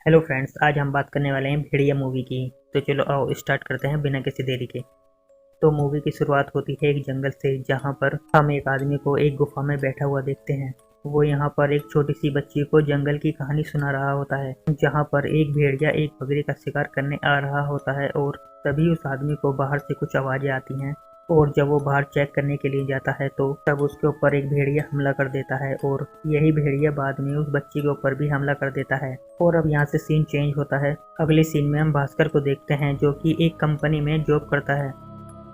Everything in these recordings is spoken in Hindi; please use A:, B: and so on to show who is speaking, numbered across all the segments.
A: हेलो फ्रेंड्स, आज हम बात करने वाले हैं भेड़िया मूवी की। तो चलो आओ स्टार्ट करते हैं बिना किसी देरी के। तो मूवी की शुरुआत होती है एक जंगल से, जहाँ पर हम एक आदमी को एक गुफा में बैठा हुआ देखते हैं। वो यहाँ पर एक छोटी सी बच्ची को जंगल की कहानी सुना रहा होता है, जहाँ पर एक भेड़िया एक बकरी का शिकार करने आ रहा होता है और तभी उस आदमी को बाहर से कुछ आवाजें आती हैं। और जब वो बाहर चेक करने के लिए जाता है तो तब उसके ऊपर एक भेड़िया हमला कर देता है और यही भेड़िया बाद में उस बच्ची के ऊपर भी हमला कर देता है। और अब यहाँ से सीन चेंज होता है। अगले सीन में हम भास्कर को देखते हैं, जो कि एक कंपनी में जॉब करता है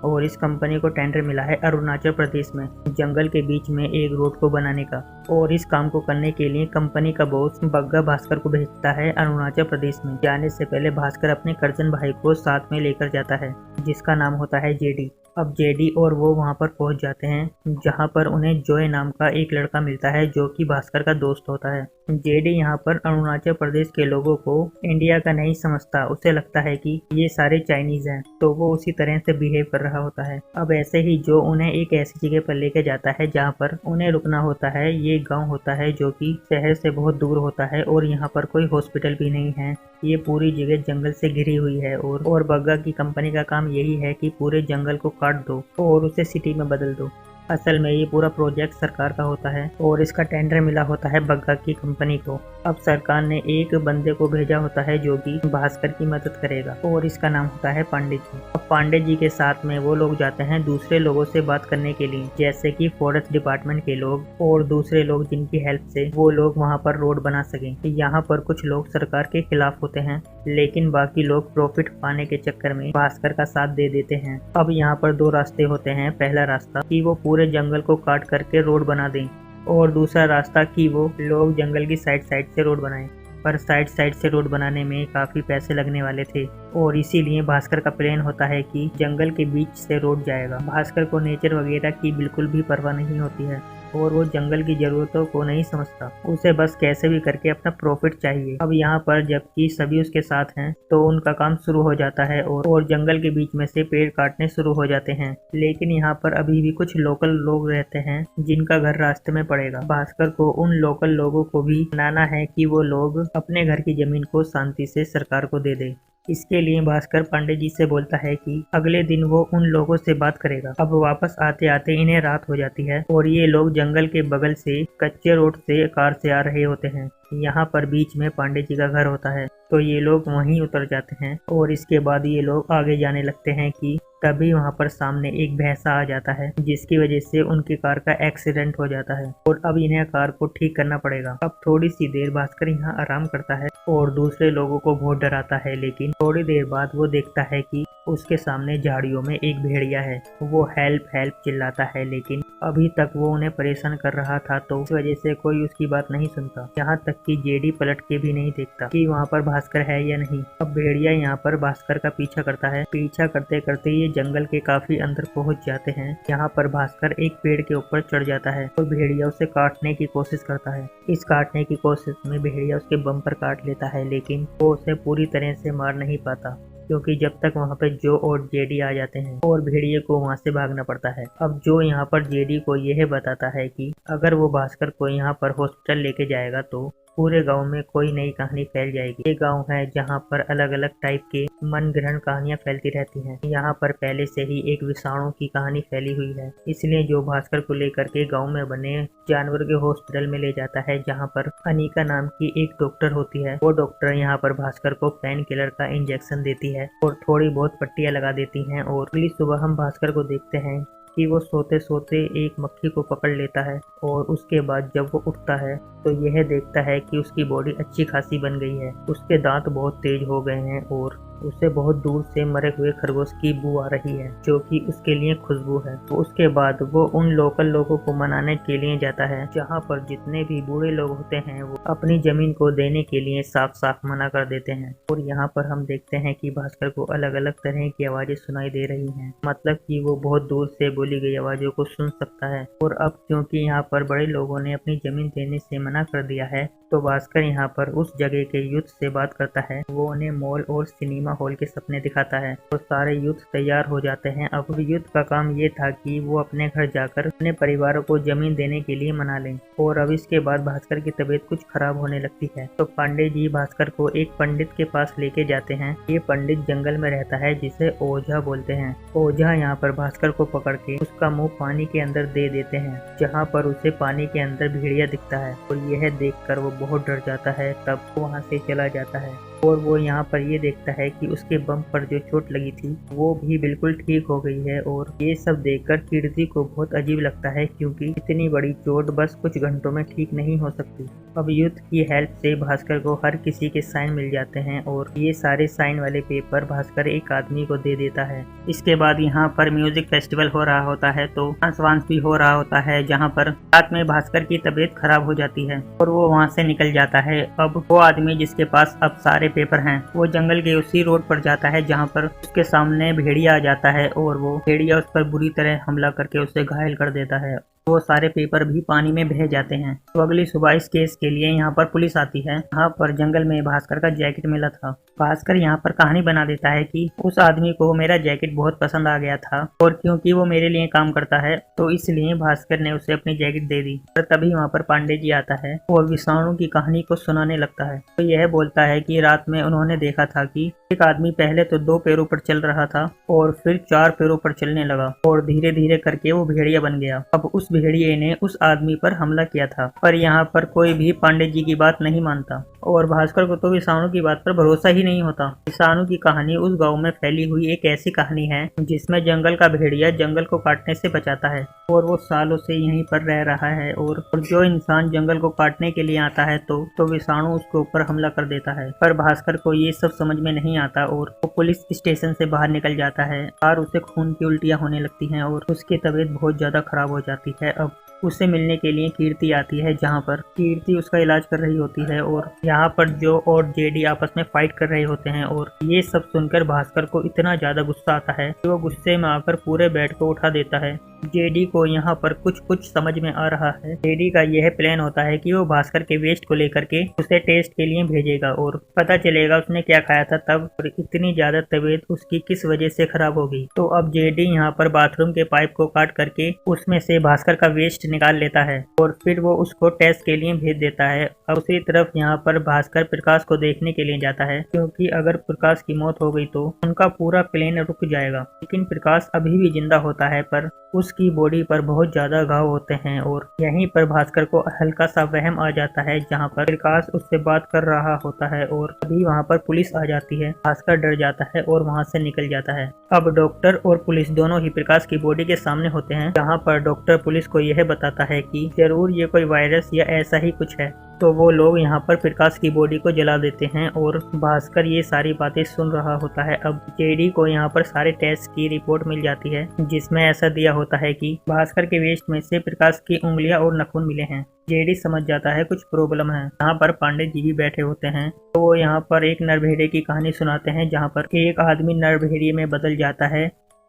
A: और इस कंपनी को टेंडर मिला है अरुणाचल प्रदेश में जंगल के बीच में एक रोड को बनाने का। और इस काम को करने के लिए कंपनी का बॉस बग्गा भास्कर को भेजता है अरुणाचल प्रदेश में। जाने से पहले भास्कर अपने करजन भाई को साथ में लेकर जाता है, जिसका नाम होता है जेडी। अब जेडी और वो वहाँ पर पहुँच जाते हैं, जहाँ पर उन्हें जॉय नाम का एक लड़का मिलता है, जो कि भास्कर का दोस्त होता है। जेडी यहाँ पर अरुणाचल प्रदेश के लोगों को इंडिया का नहीं समझता। उसे लगता है कि ये सारे चाइनीज हैं, तो वो उसी तरह से बिहेव कर रहा होता है। अब ऐसे ही जो उन्हें एक ऐसी जगह पर लेके जाता है जहाँ पर उन्हें रुकना होता है। ये गांव होता है जो कि शहर से बहुत दूर होता है और यहाँ पर कोई हॉस्पिटल भी नहीं है। ये पूरी जगह जंगल से घिरी हुई है और बग्गा की कंपनी का काम यही है कि पूरे जंगल को काट दो और उसे सिटी में बदल दो। असल में ये पूरा प्रोजेक्ट सरकार का होता है और इसका टेंडर मिला होता है बग्गा की कंपनी को। अब सरकार ने एक बंदे को भेजा होता है जो कि भास्कर की मदद करेगा और इसका नाम होता है पांडे जी। अब पांडे जी के साथ में वो लोग जाते हैं दूसरे लोगों से बात करने के लिए, जैसे कि फॉरेस्ट डिपार्टमेंट के लोग और दूसरे लोग, जिनकी हेल्प से वो लोग वहाँ पर रोड बना सकें। यहाँ पर कुछ लोग सरकार के खिलाफ होते हैं, लेकिन बाकी लोग प्रॉफिट पाने के चक्कर में भास्कर का साथ दे देते हैं। अब यहाँ पर दो रास्ते होते हैं। पहला रास्ता कि वो पूरे जंगल को काट करके रोड बना दें और दूसरा रास्ता कि वो लोग जंगल की साइड साइड से रोड बनाएं। पर साइड साइड से रोड बनाने में काफ़ी पैसे लगने वाले थे और इसीलिए भास्कर का प्लान होता है कि जंगल के बीच से रोड जाएगा। भास्कर को नेचर वगैरह की बिल्कुल भी परवाह नहीं होती है और वो जंगल की जरूरतों को नहीं समझता। उसे बस कैसे भी करके अपना प्रॉफिट चाहिए। अब यहाँ पर जबकि सभी उसके साथ हैं तो उनका काम शुरू हो जाता है और जंगल के बीच में से पेड़ काटने शुरू हो जाते हैं। लेकिन यहाँ पर अभी भी कुछ लोकल लोग रहते हैं जिनका घर रास्ते में पड़ेगा। भास्कर को उन लोकल लोगों को भी मनाना है कि वो लोग अपने घर की जमीन को शांति से सरकार को दे दे। इसके लिए भास्कर पांडे जी से बोलता है कि अगले दिन वो उन लोगों से बात करेगा। अब वापस आते आते इन्हें रात हो जाती है और ये लोग जंगल के बगल से कच्चे रोड से कार से आ रहे होते हैं। यहाँ पर बीच में पांडे जी का घर होता है, तो ये लोग वहीं उतर जाते हैं और इसके बाद ये लोग आगे जाने लगते हैं कि तभी वहाँ पर सामने एक भैंसा आ जाता है, जिसकी वजह से उनकी कार का एक्सीडेंट हो जाता है और अब इन्हें कार को ठीक करना पड़ेगा। अब थोड़ी सी देर भास्कर यहाँ आराम करता है और दूसरे लोगों को बहुत डराता है, लेकिन थोड़ी देर बाद वो देखता है कि उसके सामने झाड़ियों में एक भेड़िया है। वो हेल्प हेल्प चिल्लाता है, लेकिन अभी तक वो उन्हें परेशान कर रहा था, तो इस वजह से कोई उसकी बात नहीं सुनता। यहाँ तक कि जेडी पलट के भी नहीं देखता कि वहाँ पर भास्कर है या नहीं। अब भेड़िया यहाँ पर भास्कर का पीछा करता है। पीछा करते करते ये जंगल के काफी अंदर पहुँच जाते हैं। यहाँ पर भास्कर एक पेड़ के ऊपर चढ़ जाता है और भेड़िया उसे काटने की कोशिश करता है। इस काटने की कोशिश में भेड़िया उसके बम पर काट लेता है, लेकिन वो उसे पूरी तरह से मार नहीं पाता, क्योंकि जब तक वहाँ पे जो और जेडी आ जाते हैं और भेड़िए को वहाँ से भागना पड़ता है। अब जो यहाँ पर जेडी को यह बताता है कि अगर वो भास्कर को यहाँ पर हॉस्पिटल लेके जाएगा तो पूरे गांव में कोई नई कहानी फैल जाएगी। ये गांव है जहाँ पर अलग अलग टाइप के मन ग्रहण कहानियाँ फैलती रहती हैं। यहाँ पर पहले से ही एक विषाणु की कहानी फैली हुई है, इसलिए जो भास्कर को लेकर के गांव में बने जानवर के हॉस्पिटल में ले जाता है, जहाँ पर अनिका नाम की एक डॉक्टर होती है। वो डॉक्टर यहाँ पर भास्कर को पेन किलर का इंजेक्शन देती है और थोड़ी बहुत पट्टियाँ लगा देती हैं। और अगली सुबह हम भास्कर को देखते हैं कि वो सोते सोते एक मक्खी को पकड़ लेता है और उसके बाद जब वो उठता है तो यह देखता है कि उसकी बॉडी अच्छी खासी बन गई है। उसके दांत बहुत तेज हो गए हैं और उसे बहुत दूर से मरे हुए खरगोश की बू आ रही है, जो कि उसके लिए खुशबू है। तो उसके बाद वो उन लोकल लोगों को मनाने के लिए जाता है, जहाँ पर जितने भी बूढ़े लोग होते हैं वो अपनी जमीन को देने के लिए साफ साफ मना कर देते हैं। और यहाँ पर हम देखते हैं कि भास्कर को अलग अलग तरह की आवाजें सुनाई दे रही हैं, मतलब कि वो बहुत दूर से बोली गई आवाजों को सुन सकता है। और अब क्योंकि यहाँ पर बड़े लोगों ने अपनी जमीन देने से मना कर दिया है, तो भास्कर यहाँ पर उस जगह के यूथ से बात करता है। वो उन्हें मॉल और सिनेमा सिनेमा हॉल के सपने दिखाता है। तो सारे यूथ तैयार हो जाते हैं। अब यूथ का काम ये था कि वो अपने घर जाकर अपने परिवारों को जमीन देने के लिए मना लें। और अब इसके बाद भास्कर की तबीयत कुछ खराब होने लगती है। तो पांडे जी भास्कर को एक पंडित के पास लेके जाते हैं। ये पंडित जंगल में रहता है जिसे ओझा बोलते हैं। ओझा यहाँ पर भास्कर को पकड़ के उसका मुंह पानी के अंदर दे देते हैं, जहाँ पर उसे पानी के अंदर भेड़िया दिखता है। और यह देखकर वो बहुत डर जाता है। तब वो वहाँ से चला जाता है और वो यहाँ पर ये देखता है कि उसके बम पर जो चोट लगी थी वो भी बिल्कुल ठीक हो गई है। और ये सब देखकर कीर्ति को बहुत अजीब लगता है, क्योंकि इतनी बड़ी चोट बस कुछ घंटों में ठीक नहीं हो सकती। अब युद्ध की हेल्प से भास्कर को हर किसी के साइन मिल जाते हैं और ये सारे साइन वाले पेपर भास्कर एक आदमी को दे देता है। इसके बाद यहाँ पर म्यूजिक फेस्टिवल हो रहा होता है, तो डांस वांस भी हो रहा होता है, जहाँ पर रात में भास्कर की तबीयत खराब हो जाती है और वो वहाँ से निकल जाता है। अब वो आदमी जिसके पास अब सारे पेपर हैं, वो जंगल के उसी रोड पर जाता है जहाँ पर उसके सामने भेड़िया आ जाता है और वो भेड़िया उस पर बुरी तरह हमला करके उसे घायल कर देता है। वो सारे पेपर भी पानी में बह जाते हैं। तो अगली सुबह इस केस के लिए यहाँ पर पुलिस आती है। यहाँ पर जंगल में भास्कर का जैकेट मिला था। भास्कर यहाँ पर कहानी बना देता है कि उस आदमी को मेरा जैकेट बहुत पसंद आ गया था और क्योंकि वो मेरे लिए काम करता है तो इसलिए भास्कर ने उसे अपनी जैकेट दे दी। और तभी वहाँ पर पांडे जी आता है और विषाणु की कहानी को सुनाने लगता है। तो यह बोलता है कि रात में उन्होंने देखा था कि एक आदमी पहले तो 2 पैरों पर चल रहा था और फिर 4 पैरों पर चलने लगा और धीरे धीरे करके वो भेड़िया बन गया। अब उस भेड़िए ने उस आदमी पर हमला किया था, पर यहाँ पर कोई भी पांडे जी की बात नहीं मानता और भास्कर को तो विषाणु की बात पर भरोसा ही नहीं होता। विषाणु की कहानी उस गांव में फैली हुई एक ऐसी कहानी है जिसमें जंगल का भेड़िया जंगल को काटने से बचाता है और वो सालों से यहीं पर रह रहा है और जो इंसान जंगल को काटने के लिए आता है तो विषाणु उसके ऊपर हमला कर देता है। पर भास्कर को ये सब समझ में नहीं आता और वो पुलिस स्टेशन से बाहर निकल जाता है और उसे खून की उल्टियां होने लगती हैं और उसकी तबीयत बहुत ज्यादा खराब हो जाती है। अब उसे मिलने के लिए कीर्ति आती है, जहाँ पर कीर्ति उसका इलाज कर रही होती है और यहाँ पर जो और जेडी आपस में फाइट कर रहे होते हैं। और ये सब सुनकर भास्कर को इतना ज्यादा गुस्सा आता है कि वो गुस्से में आकर पूरे बेड को उठा देता है। जेडी को यहाँ पर कुछ समझ में आ रहा है। जेडी का यह प्लान होता है कि वो भास्कर के वेस्ट को लेकर के उसे टेस्ट के लिए भेजेगा और पता चलेगा उसने क्या खाया था तब और इतनी ज्यादा तबीयत उसकी किस वजह से खराब हो गई। तो अब जेडी यहाँ पर बाथरूम के पाइप को काट करके उसमें से भास्कर का वेस्ट निकाल लेता है और फिर वो उसको टेस्ट के लिए भेज देता है। अब दूसरी तरफ यहाँ पर भास्कर प्रकाश को देखने के लिए जाता है, क्योंकि अगर प्रकाश की मौत हो गई तो उनका पूरा प्लान रुक जाएगा। लेकिन प्रकाश अभी भी जिंदा होता है, पर उसकी बॉडी पर बहुत ज्यादा घाव होते हैं और यहीं पर भास्कर को हल्का सा वहम आ जाता है, जहाँ पर प्रकाश उससे बात कर रहा होता है और अभी वहाँ पर पुलिस आ जाती है। भास्कर डर जाता है और वहाँ से निकल जाता है। अब डॉक्टर और पुलिस दोनों ही प्रकाश की बॉडी के सामने होते हैं, जहाँ पर डॉक्टर पुलिस को यह बताता है कि जरूर ये कोई वायरस या ऐसा ही कुछ है। तो वो लोग यहाँ पर प्रकाश की बॉडी को जला देते हैं और भास्कर ये सारी बातें सुन रहा होता है। अब जेडी को यहाँ पर सारे टेस्ट की रिपोर्ट मिल जाती है, जिसमें ऐसा दिया होता है कि भास्कर के वेस्ट में से प्रकाश की उंगलियां और नाखून मिले हैं। जेडी समझ जाता है कुछ प्रॉब्लम है। यहाँ पर पांडे जी भी बैठे होते हैं, तो वो यहाँ पर एक नरभेड़िए की कहानी सुनाते हैं, जहाँ पर एक आदमी नरभेड़िए में बदल जाता है।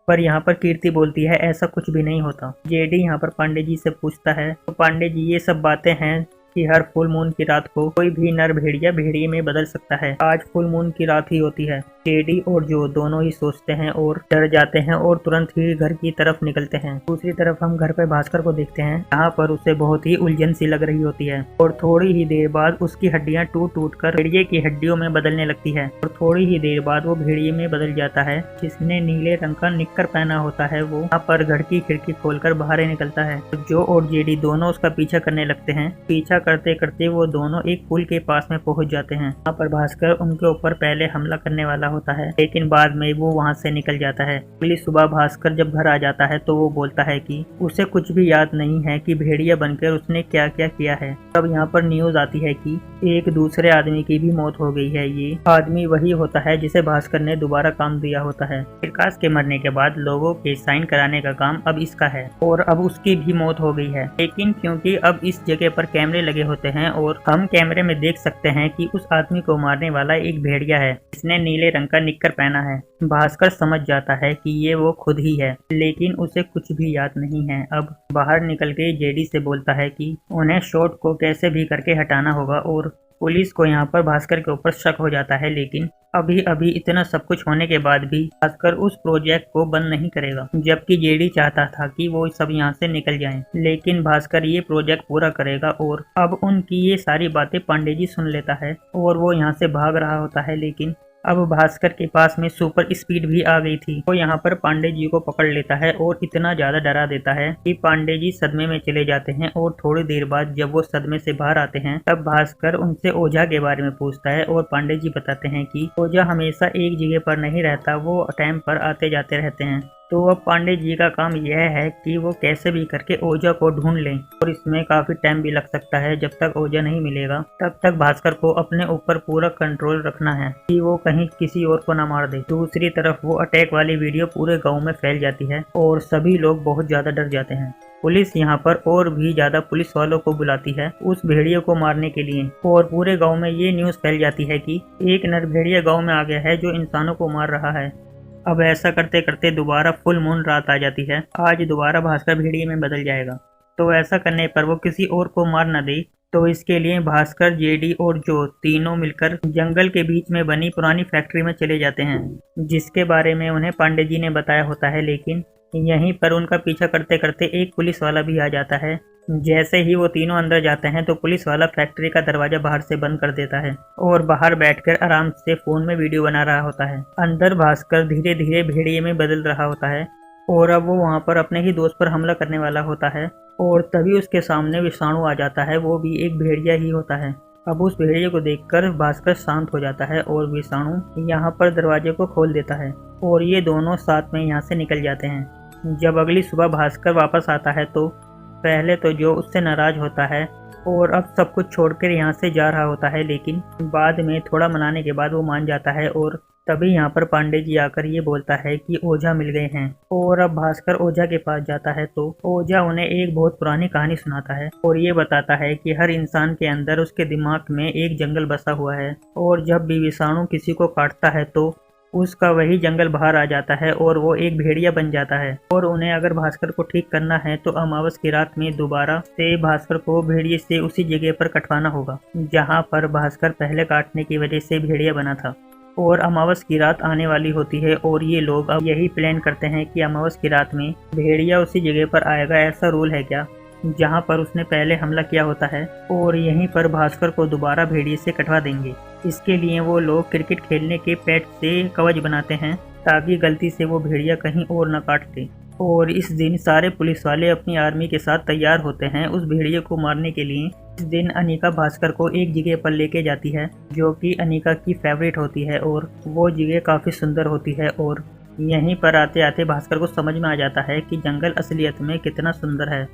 A: पर यहाँ पर कीर्ति बोलती है ऐसा कुछ भी नहीं होता। जेडी यहाँ पर पांडे जी से पूछता है, तो पांडे जी ये सब बातें हैं कि हर फुल मून की रात को कोई भी नर भेड़िया भेड़िए में बदल सकता है। आज फुल मून की रात ही होती है। जेडी और जो दोनों ही सोचते हैं और डर जाते हैं और तुरंत ही घर की तरफ निकलते हैं। दूसरी तरफ हम घर पे भास्कर को देखते हैं, यहाँ पर उसे बहुत ही उलझन सी लग रही होती है और थोड़ी ही देर बाद उसकी हड्डियां टूट कर भेड़िए की हड्डियों में बदलने लगती है और थोड़ी ही देर बाद वो भेड़िए में बदल जाता है। जिसने नीले रंग का निक्कर पहना होता है वो यहाँ पर घर की खिड़की खोलकर बाहर निकलता है। तो जो और जेडी दोनों उसका पीछा करने लगते हैं। पीछा करते करते वो दोनों एक पुल के पास में पहुंच जाते हैं। यहाँ पर भास्कर उनके ऊपर पहले हमला करने वाला होता है, लेकिन बाद में वो वहां से निकल जाता है। अगली सुबह भास्कर जब घर आ जाता है तो वो बोलता है कि उसे कुछ भी याद नहीं है कि भेड़िया बनकर उसने क्या क्या किया है। तब यहाँ पर न्यूज आती है कि एक दूसरे आदमी की भी मौत हो गई है। ये आदमी वही होता है जिसे भास्कर ने दोबारा काम दिया होता है। प्रकाश के मरने के बाद लोगों के साइन कराने का काम अब इसका है और अब उसकी भी मौत हो गई है। लेकिन क्योंकि अब इस जगह पर कैमरे लगे होते हैं और हम कैमरे में देख सकते हैं कि उस आदमी को मारने वाला एक भेड़िया है जिसने नीले रंग का निक्कर पहना है। भास्कर समझ जाता है कि ये वो खुद ही है, लेकिन उसे कुछ भी याद नहीं है। अब बाहर निकल के जेडी से बोलता है कि उन्हें शॉट को कैसे भी करके हटाना होगा और पुलिस को यहाँ पर भास्कर के ऊपर शक हो जाता है, लेकिन अभी अभी इतना सब कुछ होने के बाद भी भास्कर उस प्रोजेक्ट को बंद नहीं करेगा, जबकि जेडी चाहता था कि वो सब यहाँ से निकल जाएं। लेकिन भास्कर ये प्रोजेक्ट पूरा करेगा और अब उनकी ये सारी बातें पांडे जी सुन लेता है और वो यहाँ से भाग रहा होता है। लेकिन अब भास्कर के पास में सुपर स्पीड भी आ गई थी। वो यहाँ पर पांडे जी को पकड़ लेता है और इतना ज्यादा डरा देता है कि पांडे जी सदमे में चले जाते हैं। और थोड़ी देर बाद जब वो सदमे से बाहर आते हैं तब भास्कर उनसे ओझा के बारे में पूछता है और पांडे जी बताते हैं कि ओझा हमेशा एक जगह पर नहीं रहता, वो टाइम पर आते जाते रहते हैं। तो अब पांडे जी का काम यह है कि वो कैसे भी करके ओझा को ढूंढ लें और इसमें काफी टाइम भी लग सकता है। जब तक ओझा नहीं मिलेगा तब तक भास्कर को अपने ऊपर पूरा कंट्रोल रखना है कि वो कहीं किसी और को न मार दे। दूसरी तरफ वो अटैक वाली वीडियो पूरे गांव में फैल जाती है और सभी लोग बहुत ज्यादा डर जाते हैं। पुलिस यहाँ पर और भी ज्यादा पुलिस वालों को बुलाती है उस भेड़िए को मारने के लिए और पूरे गांव में ये न्यूज फैल जाती है कि एक नर भेड़िया गांव में आ गया है जो इंसानों को मार रहा है। अब ऐसा करते करते दोबारा फुल मून रात आ जाती है। आज दोबारा भास्कर भेड़िए में बदल जाएगा, तो ऐसा करने पर वो किसी और को मार न दे, तो इसके लिए भास्कर, जेडी और जो तीनों मिलकर जंगल के बीच में बनी पुरानी फैक्ट्री में चले जाते हैं, जिसके बारे में उन्हें पांडे जी ने बताया होता है। लेकिन यहीं पर उनका पीछा करते करते एक पुलिस वाला भी आ जाता है। जैसे ही वो तीनों अंदर जाते हैं तो पुलिस वाला फैक्ट्री का दरवाजा बाहर से बंद कर देता है और बाहर बैठकर आराम से फोन में वीडियो बना रहा होता है। अंदर भास्कर धीरे धीरे भेड़िए में बदल रहा होता है और अब वो वहाँ पर अपने ही दोस्त पर हमला करने वाला होता है और तभी उसके सामने विषाणु आ जाता है। वो भी एक भेड़िया ही होता है। अब उस भेड़िए को देखकर भास्कर शांत हो जाता है और विषाणु यहाँ पर दरवाजे को खोल देता है और ये दोनों साथ में यहाँ से निकल जाते हैं। जब अगली सुबह भास्कर वापस आता है तो पहले तो जो उससे नाराज होता है और अब सब कुछ छोड़कर यहाँ से जा रहा होता है, लेकिन बाद में थोड़ा मनाने के बाद वो मान जाता है। और तभी यहाँ पर पांडे जी आकर ये बोलता है कि ओझा मिल गए हैं और अब भास्कर ओझा के पास जाता है तो ओझा उन्हें एक बहुत पुरानी कहानी सुनाता है और ये बताता है कि हर इंसान के अंदर उसके दिमाग में एक जंगल बसा हुआ है और जब भी विषाणु किसी को काटता है तो उसका वही जंगल बाहर आ जाता है और वो एक भेड़िया बन जाता है। और उन्हें अगर भास्कर को ठीक करना है तो अमावस की रात में दोबारा से भास्कर को भेड़िए से उसी जगह पर कटवाना होगा जहाँ पर भास्कर पहले काटने की वजह से भेड़िया बना था। और अमावस की रात आने वाली होती है और ये लोग अब यही प्लान करते हैं कि अमावस की रात में भेड़िया उसी जगह पर आएगा। ऐसा रूल है क्या जहाँ पर उसने पहले हमला किया होता है और यहीं पर भास्कर को दोबारा भेड़िए से कटवा देंगे। इसके लिए वो लोग क्रिकेट खेलने के पैड से कवच बनाते हैं ताकि गलती से वो भेड़िया कहीं और न काट दे। और इस दिन सारे पुलिस वाले अपनी आर्मी के साथ तैयार होते हैं उस भेड़िए को मारने के लिए। इस दिन अनिका भास्कर को एक जगह पर लेके जाती है जो कि अनिका की फेवरेट होती है और वो जगह काफ़ी सुंदर होती है। और यहीं पर आते आते भास्कर को समझ में आ जाता है कि जंगल असलियत में कितना सुंदर है।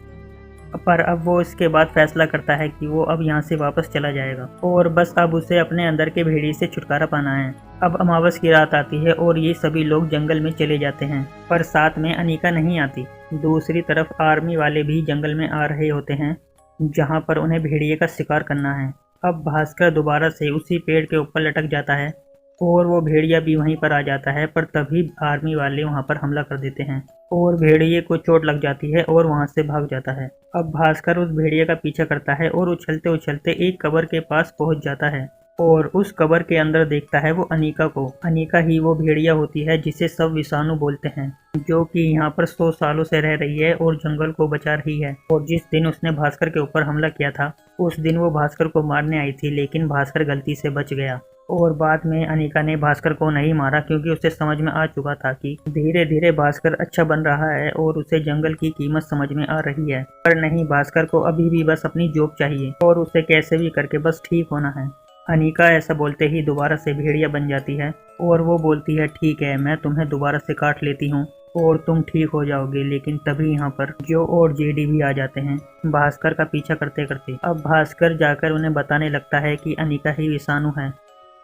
A: पर अब वो इसके बाद फैसला करता है कि वो अब यहाँ से वापस चला जाएगा और बस अब उसे अपने अंदर के भेड़िए से छुटकारा पाना है। अब अमावस की रात आती है और ये सभी लोग जंगल में चले जाते हैं, पर साथ में अनिका नहीं आती। दूसरी तरफ आर्मी वाले भी जंगल में आ रहे होते हैं जहाँ पर उन्हें भेड़िए का शिकार करना है। अब भास्कर दोबारा से उसी पेड़ के ऊपर लटक जाता है और वो भेड़िया भी वहीं पर आ जाता है, पर तभी आर्मी वाले वहाँ पर हमला कर देते हैं और भेड़िए को चोट लग जाती है और वहाँ से भाग जाता है। अब भास्कर उस भेड़िए का पीछा करता है और उछलते उछलते एक कब्र के पास पहुँच जाता है और उस कब्र के अंदर देखता है वो अनिका को। अनिका ही वो भेड़िया होती है जिसे सब विषाणु बोलते हैं, जो कि यहाँ पर 100 सालों से रह रही है और जंगल को बचा रही है। और जिस दिन उसने भास्कर के ऊपर हमला किया था उस दिन वो भास्कर को मारने आई थी, लेकिन भास्कर गलती से बच गया। और बाद में अनिका ने भास्कर को नहीं मारा क्योंकि उसे समझ में आ चुका था कि धीरे धीरे भास्कर अच्छा बन रहा है और उसे जंगल की कीमत समझ में आ रही है। पर नहीं, भास्कर को अभी भी बस अपनी जॉब चाहिए और उसे कैसे भी करके बस ठीक होना है। अनिका ऐसा बोलते ही दोबारा से भेड़िया बन जाती है और वो बोलती है ठीक है, मैं तुम्हें दोबारा से काट लेती हूँ और तुम ठीक हो जाओगे। लेकिन तभी यहाँ पर जो और जेडी भी आ जाते हैं भास्कर का पीछा करते करते। अब भास्कर जाकर उन्हें बताने लगता है कि अनिका ही विषाणु है।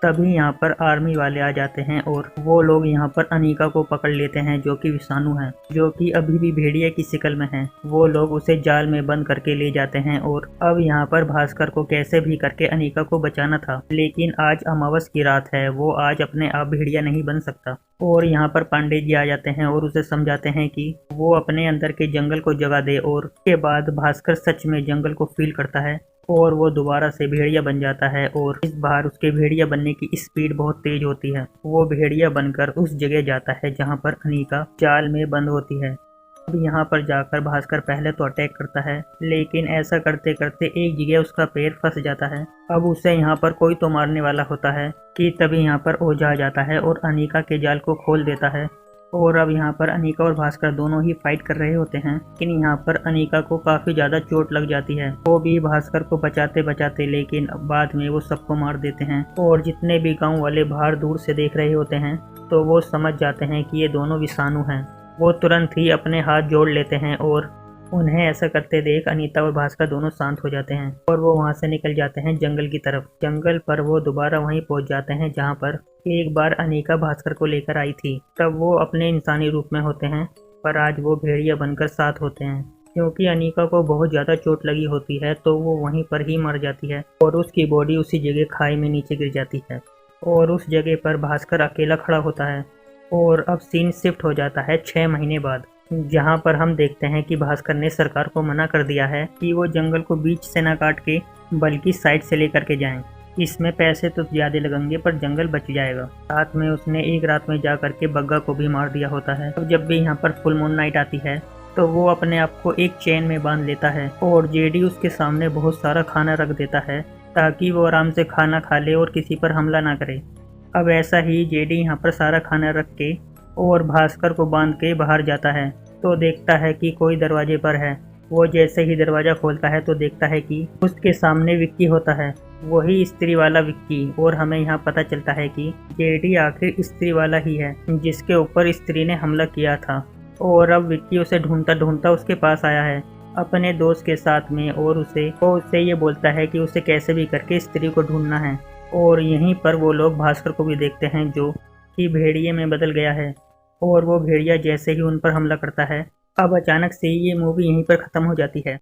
A: तभी यहाँ पर आर्मी वाले आ जाते हैं और वो लोग यहाँ पर अनिका को पकड़ लेते हैं जो कि विषाणु है, जो कि अभी भी भेड़िया की शिकल में है। वो लोग उसे जाल में बंद करके ले जाते हैं और अब यहाँ पर भास्कर को कैसे भी करके अनिका को बचाना था, लेकिन आज अमावस की रात है, वो आज अपने आप भेड़िया नहीं बन सकता। और यहाँ पर पांडे जी आ जाते हैं और उसे समझाते हैं कि वो अपने अंदर के जंगल को जगा दे। और उसके बाद भास्कर सच में जंगल को फील करता है और वो दोबारा से भेड़िया बन जाता है और इस बार उसके भेड़िया बनने की स्पीड बहुत तेज होती है। वो भेड़िया बनकर उस जगह जाता है जहाँ पर अनीका जाल में बंद होती है। अब यहाँ पर जाकर भास्कर पहले तो अटैक करता है, लेकिन ऐसा करते करते एक जगह उसका पैर फंस जाता है। अब उसे यहाँ पर कोई तो मारने वाला होता है कि तभी यहाँ पर ओझा आ जाता है और अनीका के जाल को खोल देता है। और अब यहाँ पर अनीका और भास्कर दोनों ही फाइट कर रहे होते हैं, लेकिन यहाँ पर अनीका को काफ़ी ज़्यादा चोट लग जाती है। वो भी भास्कर को बचाते बचाते लेकिन बाद में वो सबको मार देते हैं। और जितने भी गांव वाले बाहर दूर से देख रहे होते हैं तो वो समझ जाते हैं कि ये दोनों विषाणु हैं। वो तुरंत ही अपने हाथ जोड़ लेते हैं और उन्हें ऐसा करते देख अनीता और भास्कर दोनों शांत हो जाते हैं और वो वहाँ से निकल जाते हैं जंगल की तरफ। जंगल पर वो दोबारा वहीं पहुँच जाते हैं जहाँ पर एक बार अनीका भास्कर को लेकर आई थी। तब वो अपने इंसानी रूप में होते हैं, पर आज वो भेड़िया बनकर साथ होते हैं। क्योंकि अनीका को बहुत ज़्यादा चोट लगी होती है तो वो वहीं पर ही मर जाती है और उसकी बॉडी उसी जगह खाई में नीचे गिर जाती है और उस जगह पर भास्कर अकेला खड़ा होता है। और अब सीन शिफ्ट हो जाता है 6 महीने बाद, जहां पर हम देखते हैं कि भास्कर ने सरकार को मना कर दिया है कि वो जंगल को बीच से ना काट के बल्कि साइड से लेकर के जाएं। इसमें पैसे तो ज़्यादा लगेंगे पर जंगल बच जाएगा। साथ में उसने एक रात में जा करके बग्गा को भी मार दिया होता है। अब जब भी यहाँ पर फुल मून नाइट आती है तो वो अपने आप को एक चेन में बांध लेता है और जेडी उसके सामने बहुत सारा खाना रख देता है ताकि वो आराम से खाना खा ले और किसी पर हमला ना करे। अब ऐसा ही जेडी यहाँ पर सारा खाना रख के और भास्कर को बांध के बाहर जाता है तो देखता है कि कोई दरवाजे पर है। वो जैसे ही दरवाज़ा खोलता है तो देखता है कि उसके सामने विक्की होता है, वही स्त्री वाला विक्की। और हमें यहाँ पता चलता है कि जेडी आखिर स्त्री वाला ही है जिसके ऊपर स्त्री ने हमला किया था। और अब विक्की उसे ढूंढता ढूंढता उसके पास आया है अपने दोस्त के साथ में और उससे ये बोलता है कि उसे कैसे भी करके स्त्री को ढूंढना है। और यहीं पर वो लोग भास्कर को भी देखते हैं जो कि भेड़िए में बदल गया है और वो भेड़िया जैसे ही उन पर हमला करता है। अब अचानक से ये मूवी यहीं पर ख़त्म हो जाती है।